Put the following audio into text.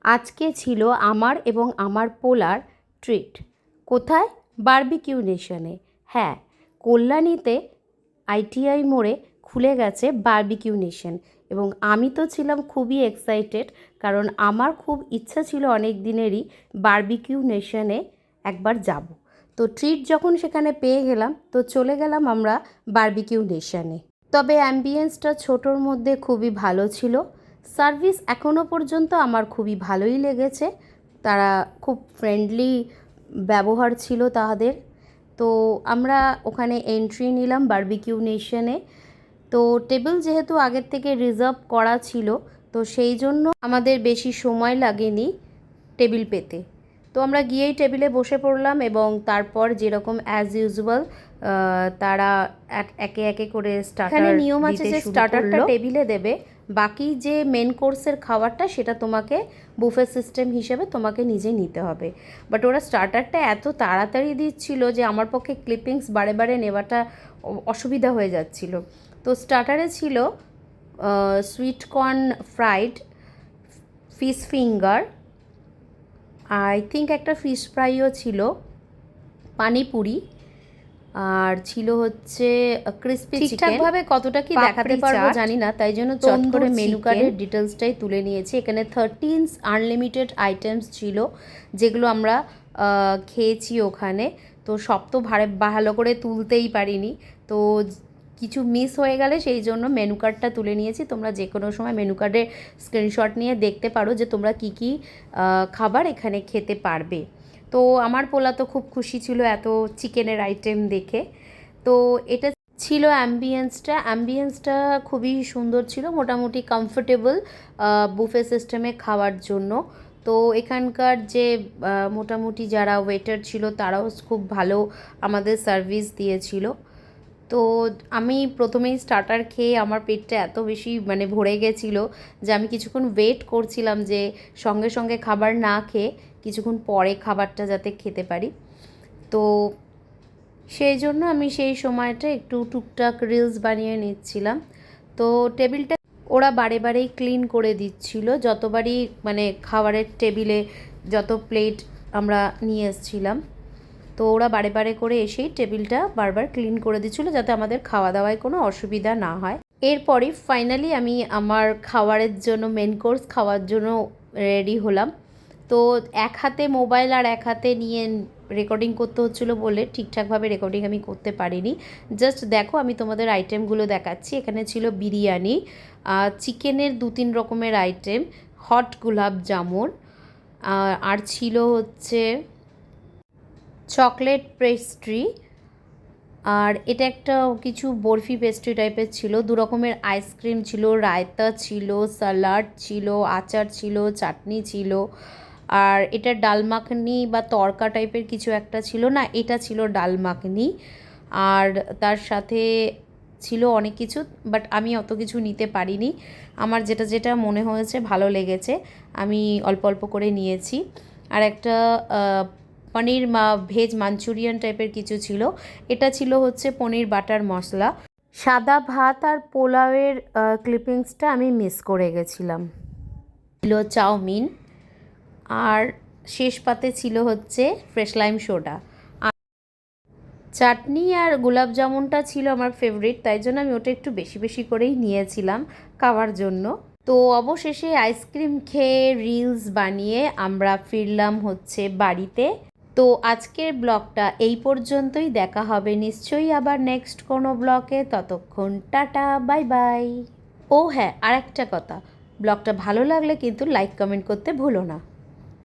আজকে ছিল আমার এবং আমার পোলার ট্রিট। কোথায়? বারবিকিউ নেশনে। হ্যাঁ, কল্যাণীতে আইটিআই মোড়ে খুলে গেছে বারবিকিউ নেশন, এবং আমি তো ছিলাম খুবই এক্সাইটেড, কারণ আমার খুব ইচ্ছা ছিল অনেক দিনেরই বারবিকিউ নেশনে একবার যাব। তো ট্রিট যখন সেখানে পেয়ে গেলাম, তো চলে গেলাম আমরা বারবিকিউ নেশনে। তবে অ্যাম্বিয়েন্সটা ছোটোর মধ্যে খুবই ভালো ছিল। সার্ভিস এখনও পর্যন্ত আমার খুবই ভালোই লেগেছে, তারা খুব ফ্রেন্ডলি ব্যবহার ছিল তাদের। তো আমরা ওখানে এন্ট্রি নিলাম বারবিকিউ নেশনে। তো টেবিল যেহেতু আগের থেকে রিজার্ভ করা ছিল, তো সেই জন্য আমাদের বেশি সময় লাগেনি টেবিল পেতে। তো আমরা গিয়েই টেবিলে বসে পড়লাম, এবং তারপর যেরকম অ্যাজ ইউজুয়াল তারা একে একে করে স্টার্টার নিয়ম আছে যে স্টার্টারটা টেবিলে দেবে, বাকি যে মেন কোর্সের খাবারটা সেটা তোমাকে বুফে সিস্টেম হিসেবে তোমাকে নিজে নিতে হবে। বাট ওরা স্টার্টারটা এত তাড়াতাড়ি দিচ্ছিল যে আমার পক্ষে ক্লিপিংস বারে বারে নেওয়াটা অসুবিধা হয়ে যাচ্ছিল। তো স্টার্টারে ছিল sweet corn fried, fish finger, I think একটা ফিশ ফ্রাইও ছিল, পানিপুরি, আর ছিল হচ্ছে ক্রিসপি চিকেন। ঠিকঠাকভাবে কতটা কি দেখাতে পারবো জানি না, তাই জন্য চট করে মেনু কার্ডের ডিটেলসটাই তুলে নিয়েছি। এখানে 13 আনলিমিটেড আইটেমস ছিল, যেগুলো আমরা খেয়েছি ওখানে। তো সব তো ভালো করে তুলতেই পারিনি, তো কিছু মিস হয়ে গেলে সেই জন্য মেনু কার্ডটা তুলে নিয়েছি। তোমরা যে কোনো সময় মেনু কার্ডের স্ক্রিনশট নিয়ে দেখতে পারো যে তোমরা কী কী খাবার এখানে খেতে পারবে। তো আমার পোলা তো খুব খুশি ছিল এত চিকেনের আইটেম দেখে। তো এটা ছিল অ্যাম্বিয়েন্সটা খুবই সুন্দর ছিল, মোটামুটি কমফোর্টেবল বুফে সিস্টেমে খাওয়ার জন্য। তো এখানকার যে মোটামুটি যারা ওয়েটার ছিল তারাও খুব ভালো আমাদের সার্ভিস দিয়েছিল। তো আমি প্রথমেই স্টার্টার খেয়ে আমার পেটটা এত বেশি ভরে গেছিলো যে আমি কিছুক্ষণ ওয়েট করছিলাম যে সঙ্গে সঙ্গে খাবার না খেয়ে কিছুক্ষণ পরে খাবারটা যাতে খেতে পারি। তো সেই জন্য আমি সেই সময়টা একটু টুকটাক রিলস বানিয়ে নিচ্ছিলাম। তো টেবিলটা ওরা বারে বারেই ক্লিন করে দিচ্ছিল, যতবারই খাবারের টেবিলে যত প্লেট আমরা নিয়ে এসেছিলাম, তো ওরা বারে বারে করে এসেই টেবিলটা বারবার ক্লিন করে দিচ্ছিলো যাতে আমাদের খাওয়া দাওয়ায় কোনো অসুবিধা না হয়। এরপরই ফাইনালি আমি আমার খাবারের জন্য মেন কোর্স খাওয়ার জন্য রেডি হলাম। তো এক হাতে মোবাইল আর এক হাতে নিয়ে রেকর্ডিং করতে হচ্ছিলো বলে ঠিকঠাকভাবে রেকর্ডিং আমি করতে পারিনি। জাস্ট দেখো, আমি তোমাদের আইটেমগুলো দেখাচ্ছি। এখানে ছিল বিরিয়ানি, চিকেনের 2-3 রকমের আইটেম, হট গোলাপ জামুন, আর ছিল হচ্ছে চকলেট পেস্ট্রি, আর এটা একটা কিছু বরফি পেস্ট্রি টাইপের ছিল, 2 রকমের আইসক্রিম ছিল, রায়তা ছিল, স্যালাড ছিল, আচার ছিল, চাটনি ছিল, আর এটা ডাল মাখনি বা তড়কা টাইপের কিছু একটা ছিল, না এটা ছিল ডাল মাখনি। আর তার সাথে ছিল অনেক কিছু, বাট আমি অত কিছু নিতে পারিনি। আমার যেটা যেটা মনে হয়েছে ভালো লেগেছে আমি অল্প অল্প করে নিয়েছি। আর একটা পনির ভেজ মাঞ্চুরিয়ান টাইপের কিছু ছিল, এটা ছিল হচ্ছে পনির বাটার মশলা। সাদা ভাত আর পোলাওয়ের ক্লিপিংসটা আমি মিস করে গেছিলাম। ছিল চাউমিন, আর শেষ পাতে ছিল হচ্ছে ফ্রেশ লাইম সোডা। চাটনি আর গোলাপ জামুনটা ছিল আমার ফেভারিট, তাই জন্য আমি ওটা একটু বেশি বেশি করেই নিয়েছিলাম খাওয়ার জন্য। তো অবশেষে আইসক্রিম খেয়ে রিলস বানিয়ে আমরা ফিরলাম হচ্ছে বাড়িতে। তো আজকের ব্লগটা এই পর্যন্তই, দেখা হবে নিশ্চয়ই আবার নেক্সট কোনো ব্লগে। ততক্ষণ টাটা, বাই বাই। ও হ্যাঁ, আর একটা কথা, ব্লগটা ভালো লাগলে কিন্তু লাইক কমেন্ট করতে ভুলো না।